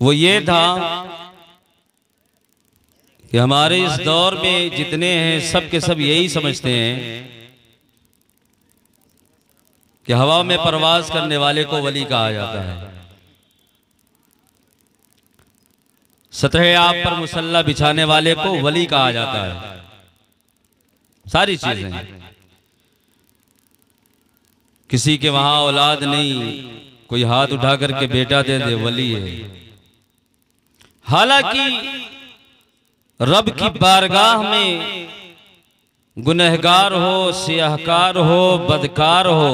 वो ये था कि हमारे इस दौर में जितने हैं सब के सब यही समझते हैं कि हवा में परवाज करने वाले को वली कहा जाता है, सतह आप पर मुसल्ला बिछाने वाले को वली कहा जाता है। सारी चीजें, किसी के वहां औलाद नहीं, कोई हाथ उठा करके बेटा दे दे वली है। हालांकि रब की बारगाह में गुनहगार हो, सियाहकार हो, बदकार हो,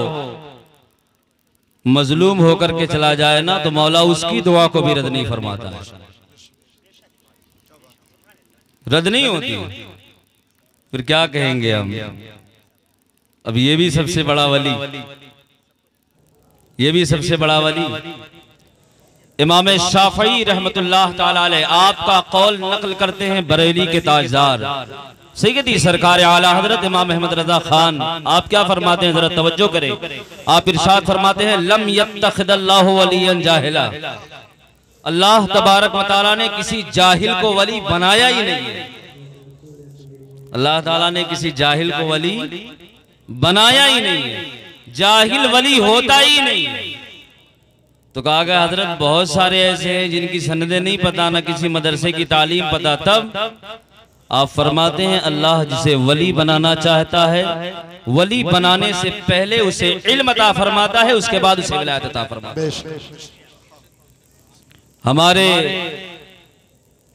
मजलूम होकर के चला जाए ना तो मौला उसकी दुआ को भी रद्द नहीं फरमाता है, रद्द नहीं होती। फिर क्या कहेंगे हम? अब ये भी सबसे बड़ा वली, ये भी सबसे बड़ा वली। इमाम शाफई रहमतुल्लाह ताला अलैह आपका कौल नकल करते हैं बरेली के ताजदार सैयदी सरकार आला हजरत इमाम अहमद रजा खान। आप क्या फरमाते हैं, जरा तवज्जो करें। आप इरशाद फरमाते हैं, लम यत्तखिदल्लाहु वलियन जाहिला, अल्लाह तबारक व तआला ने किसी जाहिल को वली बनाया ही नहीं है। अल्लाह ताला ने किसी जाहिल को वली बनाया ही नहीं है, जाहिल वली होता ही नहीं है। तो कहा गया हजरत बहुत सारे ऐसे हैं जिनकी सनदें नहीं पता, ना किसी मदरसे की तालीम पता। तब आप फरमाते हैं अल्लाह जिसे वली बनाना चाहता है, वली बनाने से पहले उसे इल्म अता फरमाता है, उसके बाद उसे विलायत अता फरमाता है। हमारे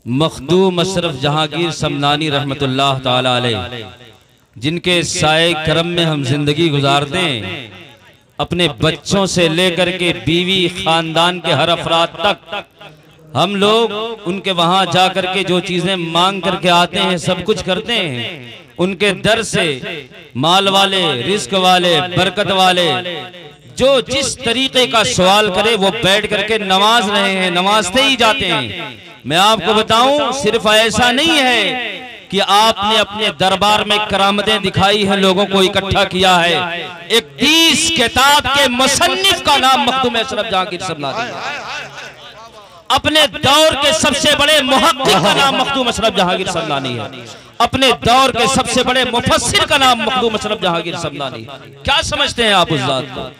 मखदूम अशरफ जहांगीर समनानी रहमतुल्लाह ताला अलैह, जिनके साए करम में हम जिंदगी गुजारते हैं, अपने बच्चों से लेकर के बीवी खानदान के हर अफराद तक हम लोग उनके वहां जाकर के जो चीजें मांग करके आते हैं, सब कुछ करते हैं। उनके दर से माल वाले, रिस्क वाले, बरकत वाले जो जिस तरीके का सवाल करे वो बैठ करके नमाज रहे हैं, नमाजते ही जाते हैं। मैं आपको बताऊं, सिर्फ ऐसा नहीं है कि आपने अपने दरबार में करामतें दिखाई है, लोगों को इकट्ठा किया है। एक 30 किताब के मुसन्निफ का नाम मखदूम अशरफ जहांगीर समनानी, अपने दौर के सबसे बड़े मुहक्किक का नाम मखदूम अशरफ जहांगीर समनानी है, अपने दौर के सबसे बड़े मुफस्सिर का नाम मखदूम अशरफ जहांगीर समनानी। क्या समझते हैं आप उस जात को?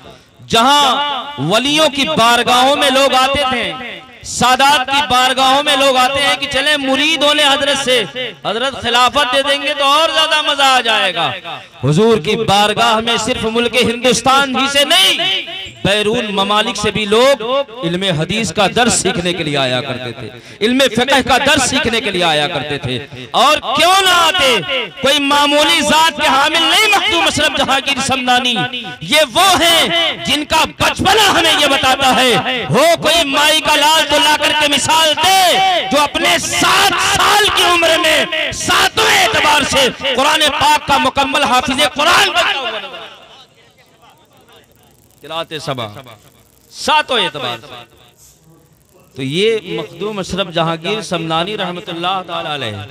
जहां वलियों की बारगाहों में लोग आते थे, सादात की बारगाहों में लोग आते हैं कि चले मुरीद होने हजरत से, हजरत खिलाफत दे देंगे तो और ज्यादा मजा आ जाएगा। हुजूर की बारगाह में सिर्फ मुल्क हिंदुस्तान ही से नहीं, बैरून ममालिक से भी लोग इल्मे हदीस का दर्स सीखने के लिए आया करते थे, इल्मे फिक़ह का दर्स सीखने के लिए आया करते थे। और क्यों ना आते, कोई मामूली जात के हामिल नहीं मखदूम अशरफ जहांगीर समनानी। ये वो हैं जिनका बचपना हमें ये बताता है, हो कोई माई का लाल तो ला करके मिसाल दे, जो अपने 7 साल की उम्र में 7वें एतबार से कुरान पाक का मुकम्मल हाफिज़े कुरान तिलावत सबा 7 एतबार। तो ये मखदूम अशरफ जहांगीर समनानी रहमतुल्लाह ताला अलैह,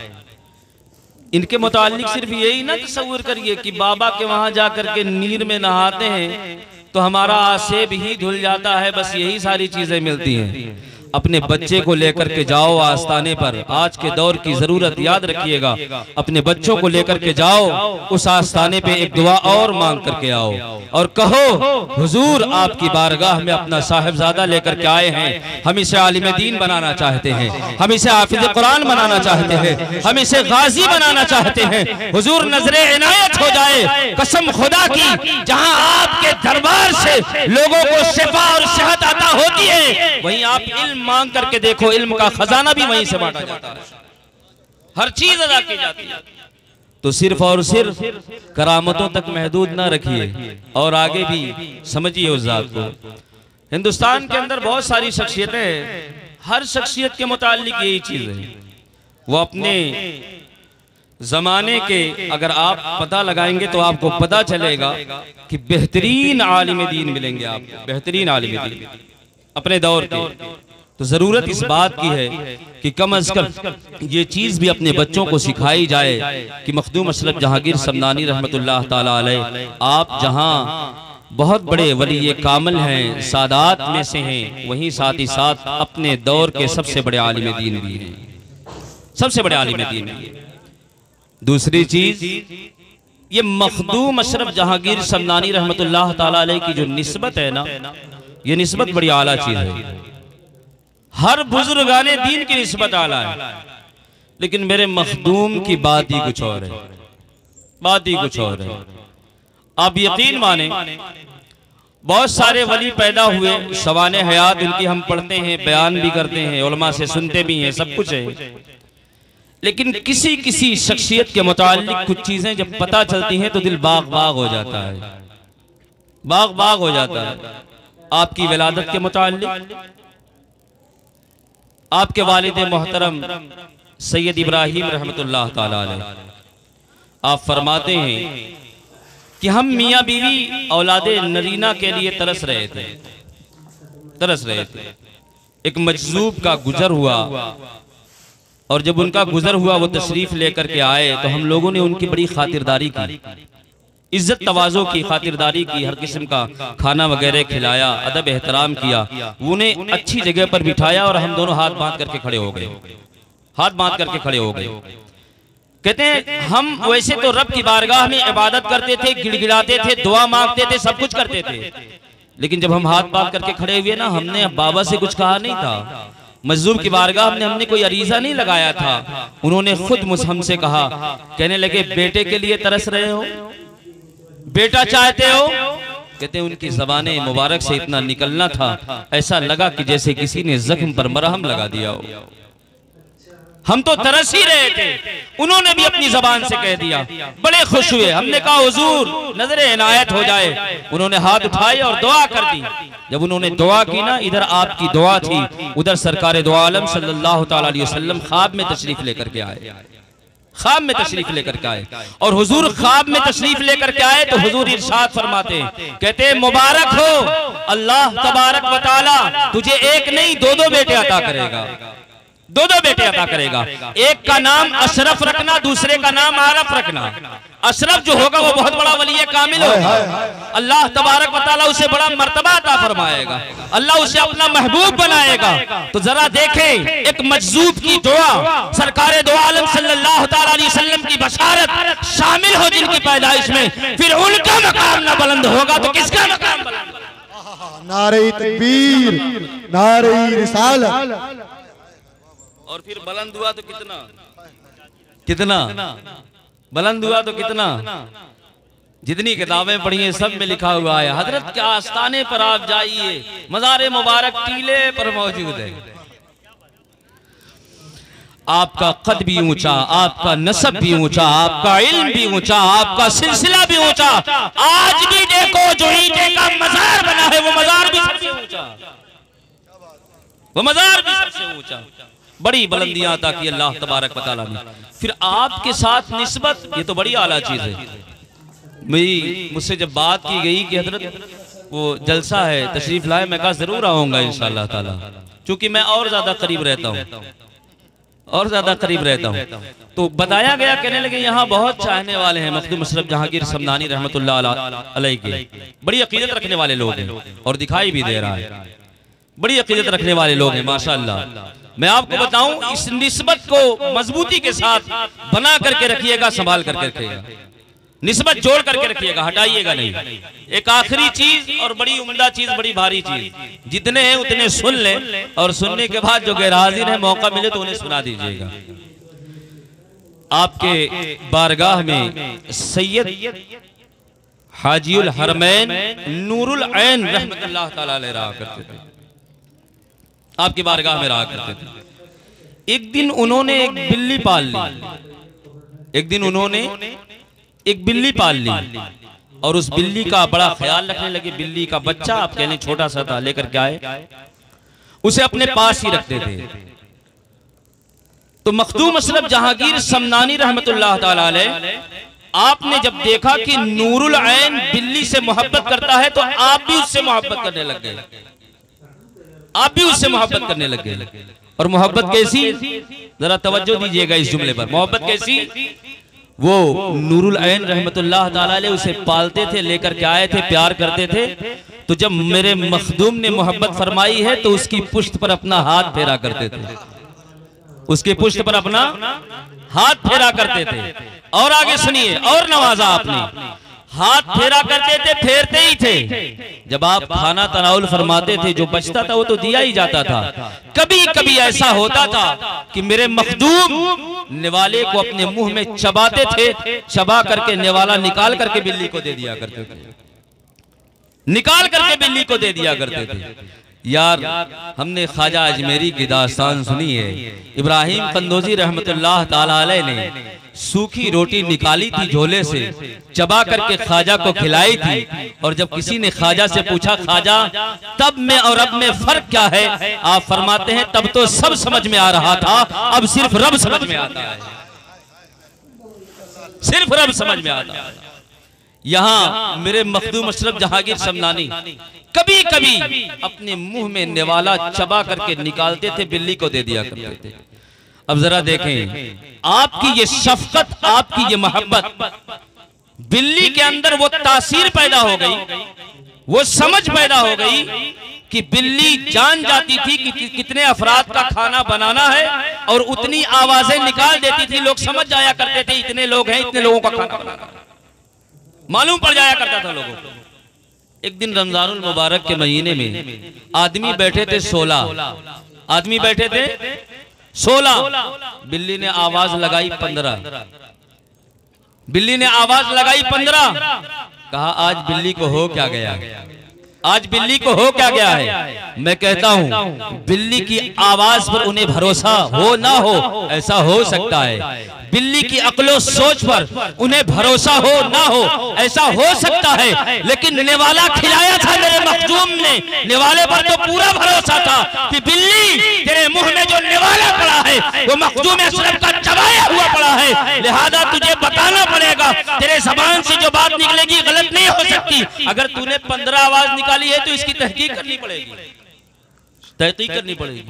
इनके मुतालिक सिर्फ यही ना तसव्वुर करिए कि बाबा के वहां जाकर के नीर में नहाते हैं तो हमारा आसेब ही धुल जाता है, बस यही सारी चीजें मिलती हैं। अपने बच्चे को लेकर के जाओ आस्ताने पर, आज के दौर की जरूरत याद रखिएगा, अपने बच्चों को लेकर के जाओ उस आस्ताने पे एक दुआ और मांग करके आओ और कहो हुजूर आपकी बारगाह में अपना साहिबजादा लेकर के आए हैं, हम इसे आलिम दीन बनाना चाहते हैं, हम इसे हाफिज कुरान बनाना चाहते हैं, हम इसे गाजी बनाना चाहते हैं। हुजूर नजरे इनायत हो जाए, कसम खुदा की, जहां आपके दरबार से लोगों को शिफा और सेहत अता होती है, वहीं आप इल्म मांग करके देखो, इल्म का खजाना भी वहीं से बांटा जाता है, हर चीज अदा की जाती है। तो सिर्फ और सिर्फ करामतों तक महदूद ना रखिए और आगे भी समझिए उस जात को। हिंदुस्तान के अंदर बहुत सारी शख्सियतें हैं, हर शख्सियत के मुतालिक यही चीज है, वो अपने जमाने के अगर आप पता लगाएंगे तो आपको पता चलेगा कि बेहतरीन आलिम दीन मिलेंगे आपको, बेहतरीन आलिम दीन अपने दौर के। तो जरूरत इस बात की है कि कम अज कम ये चीज भी अपने बच्चों को सिखाई जाए कि मखदूम अशरफ जहांगीर समनानी रहमतुल्लाह ताला अलैह आप जहां बहुत बड़े वली कामिल हैं, सादात में से हैं, वहीं साथ ही साथ अपने दौर के सबसे बड़े आलिम दीन भी हैं, सबसे बड़े आलिम दीन भी हैं। दूसरी चीज, ये मखदूम अशरफ जहांगीर समनानी रहमतुल्लाह ताला अलैह की जो निस्बत है ना, ये निस्बत बड़ी आला चीज है। हर बुजुर्गाने दीन की निस्बत आला है, लेकिन मेरे मखदूम की बात ही कुछ और है, बात ही कुछ और है। आप यकीन माने, बहुत सारे वली पैदा हुए, शवाने हयात उनकी हम पढ़ते हैं, बयान भी करते हैं, उलमा से सुनते भी हैं, सब कुछ है, लेकिन किसी किसी शख्सियत के मुताल्लिक कुछ चीजें जब पता चलती हैं तो दिल बाग बाग हो जाता है, बाग बाग हो जाता है। आपकी विलादत के मुताल्लिक आपके वालिद मोहतरम सैयद इब्राहिम रहमतुल्लाह ताला अलैह, आप फरमाते हैं कि हम मियाँ बीवी औलादे नरीना के लिए तरस रहे थे, तरस रहे थे। एक मजजूब का गुजर हुआ, और जब उनका गुजर हुआ वो तशरीफ लेकर के आए तो हम लोगों ने उनकी बड़ी खातिरदारी की, इज्जत तवाज़ो की, खातिरदारी की, हर किस्म का खाना वगैरह खिलाया, अदब एहतराम किया, उन्हें अच्छी जगह पर बिठाया और हम दोनों हाथ बांध करके खड़े हो गए, हाथ बांध करके खड़े हो गए। कहते हैं हम वैसे तो रब की बारगाह में इबादत करते थे, गिड़गिड़ाते थे, दुआ मांगते थे, सब कुछ करते थे, लेकिन जब हम हाथ बांध करके खड़े हुए ना, हमने बाबा से कुछ कहा नहीं था, मजलूम की बारगाह में हमने कोई अरीजा नहीं लगाया था, उन्होंने खुद हमसे कहा, कहने लगे बेटे के लिए तरस रहे हो, बेटा चाहते हो? कहते उनकी ज़बाने मुबारक से इतना निकलना था, ऐसा लगा कि जैसे किसी ने जख्म पर मरहम लगा दिया हो। हम तो तरस ही रहे थे, उन्होंने भी अपनी जबान से कह दिया, बड़े खुश हुए। हमने कहा हुजूर नजर इनायत हो जाए, उन्होंने हाथ उठाए और दुआ कर दी। जब उन्होंने दुआ की ना, इधर आपकी दुआ थी, उधर सरकार दो आलम सल्लल्लाहु ताला अलैहि वसल्लम ख्वाब में तशरीफ लेकर के आए, ख्वाब में तशरीफ लेकर के आए। और हुजूर ख्वाब में तशरीफ लेकर के आए तो हुजूर इरशाद फरमाते, कहते मुबारक हो, अल्लाह तबारक व तआला तुझे एक नहीं दो दो बेटे अता करेगा, दो दो बेटे अता करेगा। एक का नाम अशरफ रखना, दूसरे का नाम आरफ रखना। अशरफ जो होगा वो बहुत बड़ा वली कामिल होगा, अल्लाह तबारक व तआला उसे बड़ा मर्तबा अता फरमाएगा, अल्लाह उसे अपना महबूब बनाएगा। तो जरा देखें, एक मजजूब की दुआ, सरकार दो आलम सल्लल्लाहु ताला अलैहि वसल्लम की बशारत शामिल हो जिनकी पैदाइश में, फिर उनका मकाम ना बुलंद होगा तो किसका मकाम बुलंद होगा? नारे तकबीर, नारे रिसालत। और फिर बुलंद हुआ तो कितना, कितना बुलंद हुआ तो कितना। जितनी किताबें पढ़ी हैं सब में लिखा हुआ है, हजरत के आस्थाने पर आप जाइए, मज़ार मुबारक टीले पर मौजूद है। आपका कद भी ऊंचा, आपका नसब भी ऊंचा, आपका इल्म भी ऊंचा, आपका सिलसिला भी ऊंचा। आज भी देखो जो ईंटे का मजार बना है वो मजार भी सबसे ऊंचा, वो मजार भी सबसे ऊंचा। बड़ी बुलंदियां अता की अल्लाह तबारक व तआला ने। फिर आपके साथ निस्बत, ये तो बड़ी आला चीज है। मुझसे जब बात की गई कि हजरत वो जलसा है तशरीफ लाए, मैं कहा जरूर आऊंगा इंशाअल्लाह ताला, क्योंकि मैं और ज्यादा करीब रहता हूँ, और ज्यादा करीब रहता हूँ। तो बताया गया, कहने लगे यहाँ बहुत चाहने वाले हैं मखदूम अशरफ जहांगीर समनानी रहमतुल्लाह अलैह के, बड़ी अकीदत रखने वाले लोग हैं, और दिखाई भी दे रहा है बड़ी अकीदत रखने वाले लोग हैं माशाअल्लाह। मैं आपको बताऊं, इस निस्बत को मजबूती के साथ बना करके रखिएगा, संभाल करके रखिएगा, निस्बत जोड़ करके रखिएगा, हटाइएगा नहीं। एक आखिरी चीज और बड़ी उम्दा चीज, बड़ी भारी चीज, जितने हैं उतने सुन लें, और सुनने के बाद जो गैर हाजिर है मौका मिले तो उन्हें सुना दीजिएगा। आपके बारगाह में सैयद हाजीउल हरमैन नूरुल ऐन रहमतुल्लाह ताला अलैह रहा करते थे, आपकी बारगाह में रहा करते थे। एक दिन उन्होंने एक बिल्ली पाल ली, एक दिन उन्होंने एक बिल्ली पाल ली, और उस बिल्ली का बड़ा ख्याल रखने लगे। बिल्ली का बच्चा, आप कह लें छोटा सा था, लेकर के आए, उसे अपने पास ही रखते थे। तो मखदूम अशरफ जहांगीर समनानी रहमतुल्लाह ताला अलैह, आपने जब देखा कि नूरुल ऐन बिल्ली से मोहब्बत करता है तो आप भी उससे मोहब्बत करने लग गए, आप भी उससे मोहब्बत करने लग गए। और मोहब्बत कैसी, जरा तवज्जो दीजिएगा इस जुमले पर, मोहब्बत कैसी? वो नूरुल ऐन रहमतुल्लाह ताला अलैह उसे पालते थे, लेकर के आए थे, प्यार करते थे। तो जब मेरे मखदूम ने मोहब्बत फरमाई है तो उसकी पुश्त पर अपना हाथ फेरा करते थे, उसके पुश्त पर अपना हाथ फेरा करते थे। और आगे सुनिए, और नवाजा आपने, हाथ फेरा करते थे, फेरते ही थे। जब आप खाना तनाउल फरमाते थे, जो बचता था वो तो दिया ही जाता था। कभी कभी ऐसा होता था कि मेरे मखदूम निवाले को अपने मुंह में चबाते थे, चबा करके निवाला निकाल करके बिल्ली को दे दिया करते थे, निकाल करके बिल्ली को दे दिया करते थे। यार, हमने ख्वाजा अजमेरी की दास्तान सुनी है। इब्राहिम कंदोजी रहमतुल्लाह ताला अलैह ने सूखी रोटी निकाली थी झोले से, चबा करके ख्वाजा को खिलाई थी। और जब किसी ने ख्वाजा से पूछा, ख्वाजा तब में और अब में फर्क क्या है? आप फरमाते हैं, तब तो सब समझ में आ रहा था, अब सिर्फ रब समझ में आता है, सिर्फ रब समझ में आता है। यहाँ मेरे मखदूम अशरफ जहांगीर समनानी कभी कभी अपने मुंह में निवाला चबा करके निकालते थे, बिल्ली को दे दिया करते थे। अब जरा देखें, आपकी ये शफकत, आपकी ये मोहब्बत, बिल्ली के अंदर वो तासीर पैदा हो गई, वो समझ पैदा हो गई कि बिल्ली जान जाती थी कि कितने अफराद का खाना बनाना है और उतनी आवाजें निकाल देती थी। लोग समझ जाया करते थे, इतने लोग हैं, इतने लोगों का खाना बनाना मालूम पड़ जाया करता था लोगों को। एक दिन रमजानुल मुबारक के महीने में आदमी बैठे थे 16 आदमी बैठे थे 16। बिल्ली ने आवाज लगाई 15, बिल्ली ने आवाज लगाई 15। कहा, आज बिल्ली को हो क्या गया, आज बिल्ली को हो क्या गया है? मैं कहता हूं, बिल्ली की आवाज पर उन्हें भरोसा हो ना हो, ऐसा हो सकता है। बिल्ली की अक्लो सोच पर उन्हें भरोसा हो ना हो, ऐसा हो सकता है। लेकिन निवाला खिलाया था मेरे मखदूम ने, निवाले पर तो पूरा भरोसा था कि बिल्ली तेरे मुंह में जो निवाला पड़ा है वो मखदूम अशरफ का चबाया हुआ पड़ा है, लिहाजा तुझे बताना पड़ेगा, तेरे ज़बान से जो बात निकलेगी गलत नहीं हो सकती। अगर तूने 15 आवाज निकाली है तो इसकी तहकीक करनी पड़ेगी, तहकीक करनी पड़ेगी।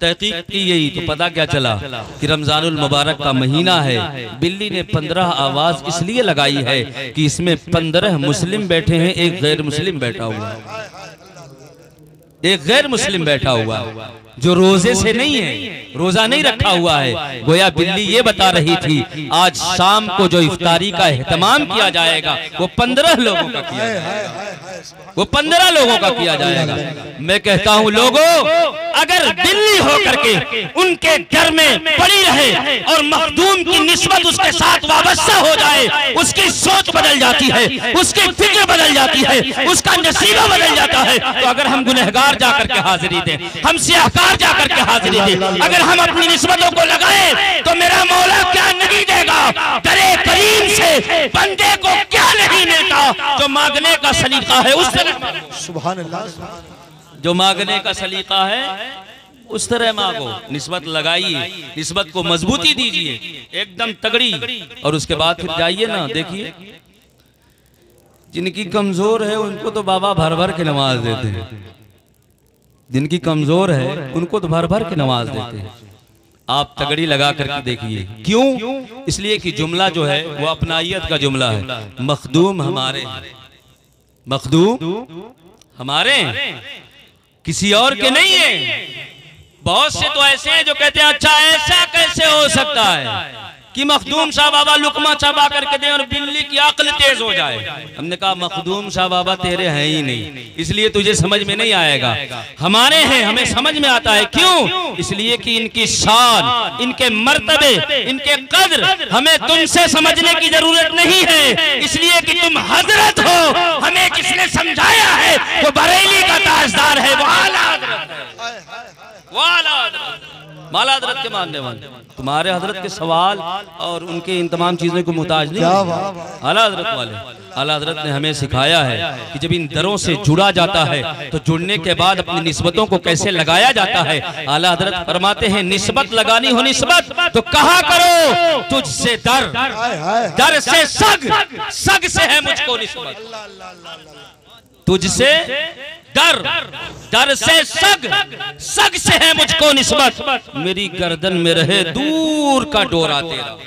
तहकीक की यही तो पता क्या चला कि रमजानुल मुबारक का महीना है। बिल्ली ने 15 आवाज इसलिए लगाई है कि इसमें 15 मुस्लिम बैठे हैं, एक गैर मुस्लिम बैठा हुआ, एक गैर मुस्लिम बैठा हुआ जो रोजे से नहीं है, रोजा नहीं रखा हुआ है। गोया बिल्ली ये बता रही थी, आज शाम को जो इफ्तारी का एहतमाम किया जाएगा वो 15 लोगों का किया जाएगा, वो 15 लोगों का किया जाएगा। मैं कहता हूं, लोगों, अगर बिल्ली होकर के उनके घर में पड़ी रहे और मखदूम की निस्बत उसके साथ वाबस्ता हो जाए, उसकी सोच बदल जाती है, उसकी फिक्र बदल जाती है, उसका नसीबा बदल जाता है। तो अगर हम गुनहगार जाकर के हाजिरी दें, हम सियाहकार जाकर के हाजिरी दें, अगर हम अपनी निस्बतों को लगाए तो मेरा मौला क्या नहीं देगा? दरे करीम से बंदे को क्या नहीं मिलता? जो मांगने का सलीका है उस तरह, सुभान अल्लाह, जो मांगने का सलीका है उस तरह मांगो, निस्बत लगाइए, निस्बत को मजबूती दीजिए एकदम तगड़ी। और उसके बाद फिर जाइए ना, देखिए जिनकी कमजोर है उनको तो बाबा भर भर के नमाज देते हैं, जिनकी कमजोर है उनको तो भर भर के नमाज देते हैं। आप तगड़ी लगा करके देखिए। क्यों? इसलिए कि जुमला जो है वो अपनाइयत का जुमला है। मखदूम हमारे, मखदूम हमारे, किसी और के नहीं है। बहुत से तो ऐसे हैं जो कहते हैं, अच्छा ऐसा कैसे हो सकता है कि मखदूम शाह बाबा लुकमा चबा करके दें और बिल्ली की अक्ल तेज हो जाए। हमने कहा, मखदूम शाह बाबा तेरे हैं ही नहीं, इसलिए तुझे समझ में नहीं आएगा। हमारे हैं, हमें समझ में आता है। क्यों? इसलिए कि इनकी शान, इनके मर्तबे, इनके कद्र हमें तुमसे समझने की जरूरत नहीं है, इसलिए कि तुम हजरत हो। हमें किसने समझाया है? वो बरेली का ताजदार है, वो आला हजरत है, वो आला हजरत, माला हजरत के मानने वाले। तुम्हारे हजरत के सवाल और उनके इन तमाम चीजों को मुहताज नहीं, आला हजरत वाले। आला हजरत ने हमें सिखाया है कि जब इन दरों से जुड़ा जाता है तो जुड़ने के बाद अपनी निस्बतों को कैसे लगाया जाता है। आला हजरत फरमाते हैं, निस्बत लगानी हो निस्बत तो कहा करो, तुझसे दर, दर से सग, सग से है मुझको निस्बत, तुझसे दर, दर से सग, सग से है मुझको निस्बत। मेरी गर्दन में रहे दूर का डोरा तेरा,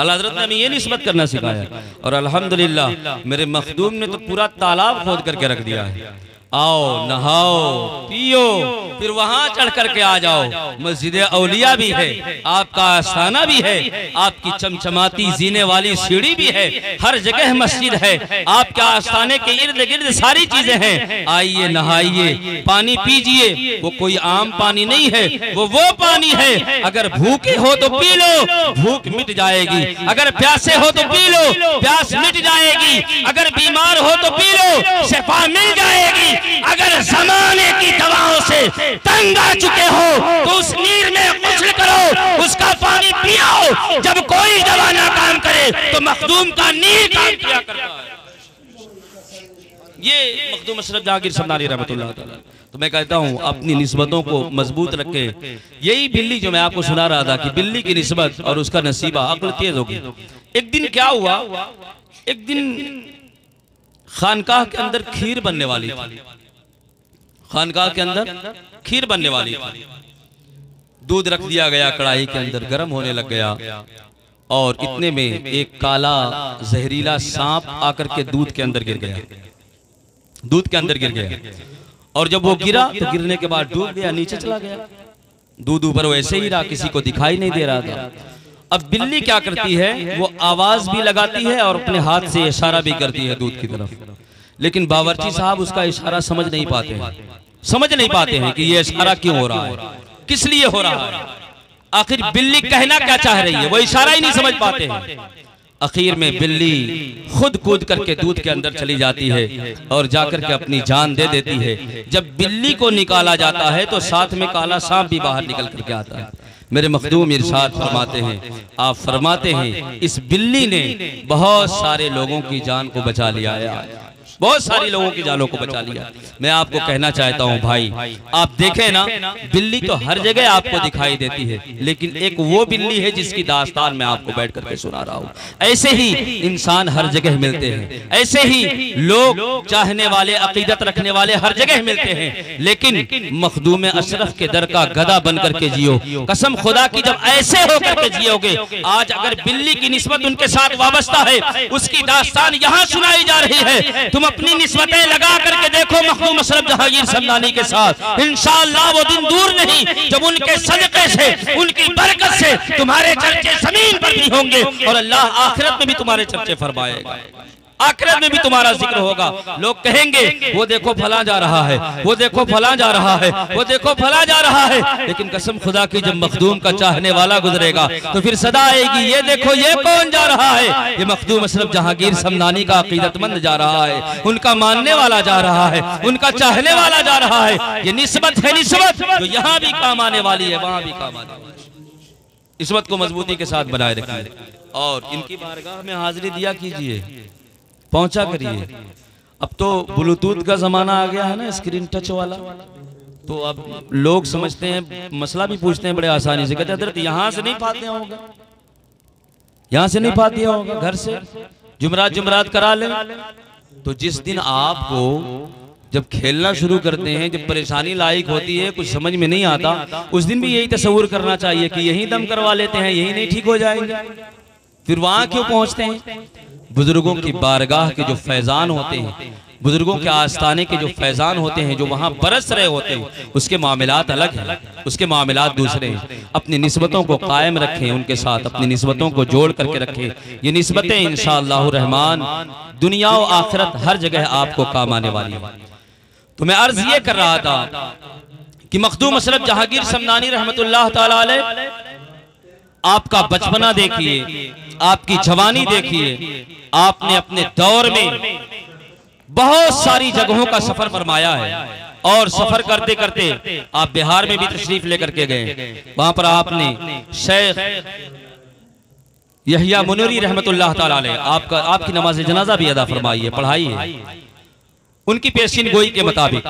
अल्लाह हज़रत ने हमें ये निस्बत करना सिखाया और अल्हम्दुलिल्लाह मेरे मखदूम ने तो पूरा तालाब खोद करके रख दिया है। आओ नहाओ पियो फिर वहां चढ़ करके आ जाओ। मस्जिद औलिया भी है, आपका आस्थाना भी है, आपकी चमचमाती जीने वाली सीढ़ी भी है, हर जगह मस्जिद है, आपके आस्थाने के इर्द गिर्द सारी चीजें हैं। आइए नहाइए, पानी पीजिए, वो कोई आम पानी नहीं है, वो पानी है। अगर भूखे हो तो पी लो, भूख मिट जाएगी। अगर प्यासे हो तो पी लो, प्यास मिट जाएगी। अगर बीमार हो तो पी लो, शिफा मिल जाएगी। अगर जमाने की दवाओं से तंग आ चुके हो तो उस नीर में गुस्ल करो, उसका पानी पियो। जब कोई दवा ना काम करे तो मखदूम का नीर काम किया करता है। ये मखदूम अशरफ जहांगीर समनानी रहमतुल्लाह तआला। तो मैं कहता हूँ अपनी निस्बतों को मजबूत रखे। यही बिल्ली जो मैं आपको सुना रहा था कि बिल्ली की निस्बत और उसका नसीबा अक्ल तेज होगी। एक दिन क्या हुआ, एक दिन खानकाह के अंदर खीर बनने वाली थी। खानकाह के अंदर खीर बनने वाली थी। दूध रख दिया गया कढ़ाई के अंदर, गर्म होने लग गया और इतने में एक काला जहरीला सांप आकर के दूध के अंदर गिर गया। दूध के अंदर गिर गया और जब वो गिरा तो गिरने के बाद डूब गया, नीचे चला गया। दूध ऊपर वैसे ही रहा, किसी को दिखाई नहीं दे रहा था। अब बिल्ली क्या करती है, वो आवाज भी लगाती है और अपने हाथ से इशारा भी करती है दूध की तरफ, लेकिन बावर्ची साहब उसका इशारा समझ नहीं पाते हैं कि ये इशारा क्यों हो रहा है, किस लिए हो रहा है, आखिर बिल्ली कहना क्या चाह रही है, वो इशारा ही नहीं समझ पाते हैं। आखिर में बिल्ली खुद कूद करके दूध के अंदर चली जाती है और जाकर के अपनी जान दे देती है। जब बिल्ली को निकाला जाता है तो साथ में काला सांप भी बाहर निकल करके आता है। मेरे मखदूम इरशाद फरमाते हैं, आप फरमाते हैं इस बिल्ली ने बहुत सारे लोगों की जान को बचा लिया है, बहुत सारी लोगों की जानों को बचा लिया। मैं आपको कहना चाहता हूं भाई, आप देखें ना, बिल्ली तो हर जगह आपको दिखाई देती है, लेकिन एक वो बिल्ली है जिसकी दास्तान मैं आपको बैठ करके सुना रहा हूं। ऐसे ही इंसान हर जगह मिलते हैं, ऐसे ही लोग चाहने वाले, अकीदत रखने वाले हर जगह मिलते हैं, लेकिन मखदूम अशरफ के दर का गदा बन करके जियो। कसम खुदा की, जब ऐसे होकर के जियोगे, आज अगर बिल्ली की निस्बत उनके साथ वाबस्ता है, उसकी दास्तान यहाँ सुनाई जा रही है, तुम अपनी निस्बतें लगा करके देखो मखदूम अशरफ जहांगीर समनानी के साथ। इंशाअल्लाह वो दिन दूर नहीं जब उनके सदक़े से, उनकी बरकत से तुम्हारे चर्चे जमीन पर भी होंगे और अल्लाह आखिरत में भी तुम्हारे चर्चे फरमाएगा, आखिरत में भी तुम्हारा जिक्र होगा। लोग कहेंगे वो देखो फला जा रहा है, वो देखो फला जा रहा है, वो देखो फला जा रहा है, लेकिन कसम खुदा की जब मखदूम का चाहने वाला गुजरेगा तो फिर सदा आएगी, ये देखो ये कौन जा रहा है, ये मखदूम अशरफ जहांगीर समनानी का अकीदतमंद जा रहा है, उनका मानने वाला जा रहा है, उनका चाहने वाला जा रहा है। ये निस्बत है, निस्बत जो यहाँ भी काम आने वाली है, वहां भी काम आने वाली है। निस्बत को मजबूती के साथ बनाए रखिए और इनकी बारगाह में हाजिरी दिया कीजिए, पहुंचा करिए। अब तो ब्लूटूथ का जमाना आ गया है ना, स्क्रीन टच वाला, तो अब लोग समझते हैं, मसला भी पूछते हैं बड़े आसानी से, कहते हैं यहाँ से नहीं पाते होगा, यहाँ से नहीं पाते होगा, घर से जुमरात करा ले। तो जिस दिन आपको जब खेलना शुरू करते हैं, जब परेशानी लायक होती है, कुछ समझ में नहीं आता, उस दिन भी यही तस्वुर करना चाहिए कि यही दम करवा लेते हैं, यही नहीं ठीक हो जाएंगे, फिर वहां क्यों पहुंचते हैं। बुजुर्गों की बारगाह के जो फैजान होते हैं, बुजुर्गों के आस्थाने के जो फैजान होते हैं, जो वहां बरस रहे होते हैं, उसके मामलात अलग हैं, उसके मामलात दूसरे हैं। अपनी निस्बतों को कायम रखें, उनके साथ अपनी निस्बतों को जोड़ करके रखें। ये निस्बतें इंशाअल्लाह रहमान दुनिया और आखिरत हर जगह आपको काम आने वाली है। तो मैं अर्ज ये कर रहा था कि मखदूम अशरफ जहांगीर समनानी रहमतुल्लाह ताला अलैह, आपका बचपना देखिए, आपकी जवानी देखिए, आपने अपने दौर में बहुत सारी जगहों का सफर फरमाया है और सफर करते करते आप बिहार में भी तशरीफ लेकर के गए। वहां पर आपने शेख यहिया मुनव्वरी रहमतुल्लाह ताला अलैह आपकी नमाज जनाजा भी अदा फरमाई है, पढ़ाई है उनकी पेशीन गोई के मुताबिक,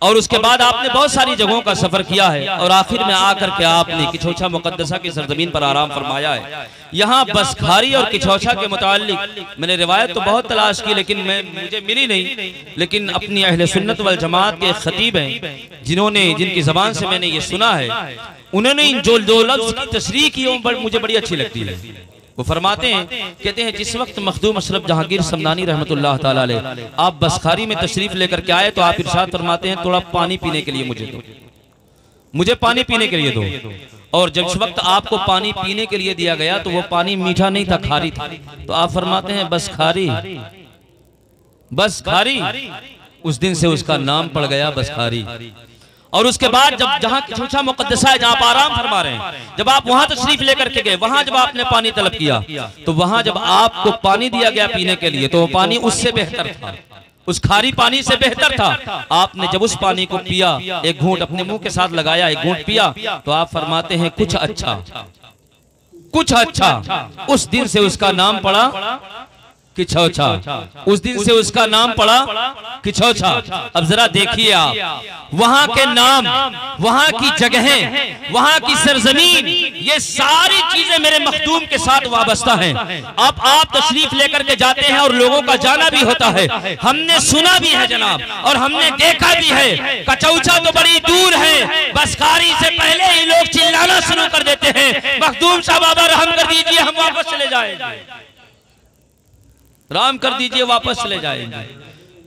और उसके बाद आपने बहुत सारी जगहों का सफर किया है और आखिर में आकर के आपने किछोछा मुकद्दसा की सरजमीन पर आराम फरमाया है। यहाँ बसखारी और किछोछा के मुतालिक मैंने रिवायत तो बहुत तलाश की, लेकिन मुझे मिली नहीं, लेकिन अपनी अहले सुन्नत वल जमात के खतीब हैं जिनकी जबान से मैंने ये सुना है, उन्होंने इन जो लफ्ज की तशरीह की मुझे बड़ी अच्छी लगती है। वो फरमाते हैं, कहते हैं जिस वक्त मखदूम अशरफ जहांगीर समनानी रहमतुल्लाह ताला अलैह आप बसखारी में तशरीफ लेकर के आए तो आप इरशाद फरमाते हैं थोड़ा पानी पीने के लिए मुझे दो, मुझे पानी पीने के लिए दो। और जिस वक्त आपको पानी पीने के लिए दिया गया तो वो पानी मीठा नहीं था, खारी था। तो आप फरमाते हैं बस खारी, बस खारी। उस दिन से उसका नाम पड़ गया बसखारी। और उसके बाद जब जहां किशा मुकद्दसा है, जहां आप आराम फरमा रहे हैं, जब आप वहां तशरीफ लेकर के गए, वहां जब आपने पानी तलब किया तो वहां जब आपको पानी दिया गया पीने के लिए तो वो पानी उससे बेहतर था, उस खारी पानी से बेहतर था। आपने जब उस पानी को पिया, एक घूंट अपने मुंह के साथ लगाया, एक घूंट पिया, तो आप फरमाते हैं कुछ अच्छा, कुछ अच्छा। उस दिन से उसका नाम पड़ा किछौछा, उस दिन से उसका नाम पड़ा किछौछा। अब जरा देखिए आप, वहां के नाम, वहां की जगहें, वहां की सरजमीन, ये सारी चीजें मेरे मखदूम के साथ वाबस्ता हैं। अब आप तशरीफ लेकर के जाते हैं और लोगों का जाना भी होता है, हमने सुना भी है जनाब, और हमने देखा भी है। कचौछा तो बड़ी दूर है, बसखारी से पहले ही लोग चिल्लाना शुरू कर देते हैं, मखदूम साहब बाबा रहम कर दीजिए, हम वापस चले जाएंगे, राम कर दीजिए, वापस चले जाएंगे।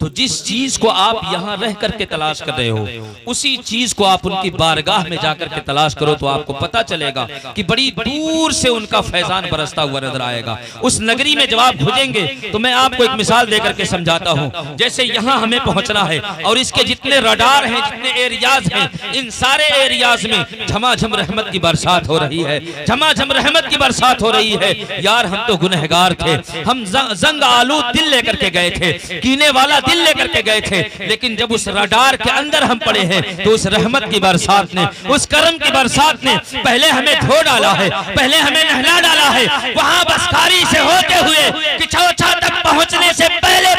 तो जिस चीज को आप यहां रह करके तलाश कर रहे हो, उसी चीज को आप उनकी बारगाह में जाकर के तलाश करो तो आपको पता चलेगा कि बड़ी दूर से उनका फैजान बरसता हुआ नजर आएगा। उस नगरी में जब आप घुसेंगे तो मैं आपको एक मिसाल देकर के समझाता हूं। जैसे यहां हमें पहुंचना है और इसके जितने रडार हैं, जितने एरियाज हैं, इन सारे एरियाज में झमाझम रहमत की बरसात हो रही है, झमाझम रहमत की बरसात हो रही है। यार हम तो गुनहगार थे, हम जंग आलूद दिल लेकर के गए थे, कीने वाला दिल लेकर के गए थे, लेकिन जब उस रडार के अंदर हम पड़े हैं तो उस रहमत की बरसात ने, उस करम की बरसात ने पहले हमें धो डाला है, पहले हमें नहला डाला है। वहां बसखारी से होते हुए किछौछा तक पहुंचने से पहले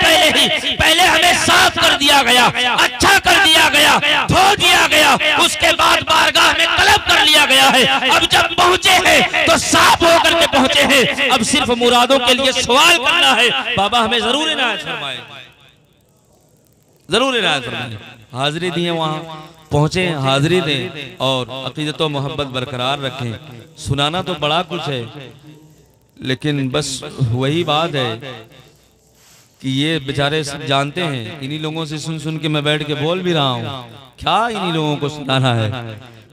पहले हमें साफ कर दिया गया, अच्छा कर दिया गया, धो दिया गया, उसके बाद बारगाह में तलब कर लिया गया है। अब जब पहुंचे हैं तो साफ होकर के पहुंचे हैं। अब सिर्फ मुरादों के लिए सवाल करना है, बाबा हमें जरूर इनायत फरमाए, जरूर इनायत फरमाए। हाजिरी दिए, वहां पहुंचे, हाजिरी दें और अकीदत व मोहब्बत बरकरार रखें। सुनाना तो बड़ा कुछ है, लेकिन बस वही बात है कि ये बेचारे सब जानते हैं। इन्हीं लोगों से सुन सुन के मैं बैठ के बोल भी रहा हूँ, क्या इन्हीं लोगों को सुनाना है।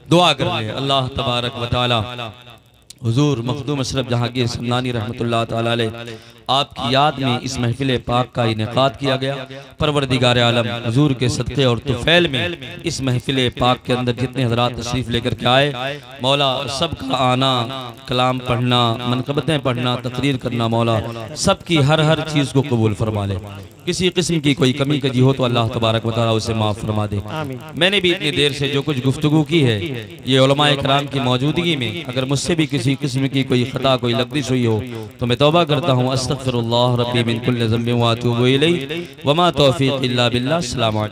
दुआ कर ले अल्लाह तबारक व तआला हुजूर मखदूम अशरफ जहांगीर समनानी रहमतुल्लाह ताला अलैह आपकी याद में इस महफिल पाक का इनेकाद किया गया। परवरदिगार आलम हुजूर के सदक़े और तुफैल में इस महफिल पाक के अंदर जितने हज़रात तशरीफ़ लेकर के आए, मौला सबका आना, कलाम पढ़ना, मनक़बतें पढ़ना, तकरीर करना, मौला सबकी हर चीज़ को कबूल फरमा ले। किसी किस्म की कोई कमी कजी हो तो अल्लाह तबारक व तआला उसे माफ़ फरमा दे। मैंने भी इतनी देर से जो कुछ गुफ्तगू की है, ये उलमाए किराम की मौजूदगी में अगर मुझसे भी किसी किस्म की कोई खता, कोई लग़ज़िश हुई हो तो मैं तौबा करता हूँ। अस्तग़फिरुल्लाह रब्बी मिन कुल्लि ज़ंबिन व अतूबु इलैहि व मा तौफ़ीक़ी इल्ला बिल्लाह। अस्सलामु अलैकुम।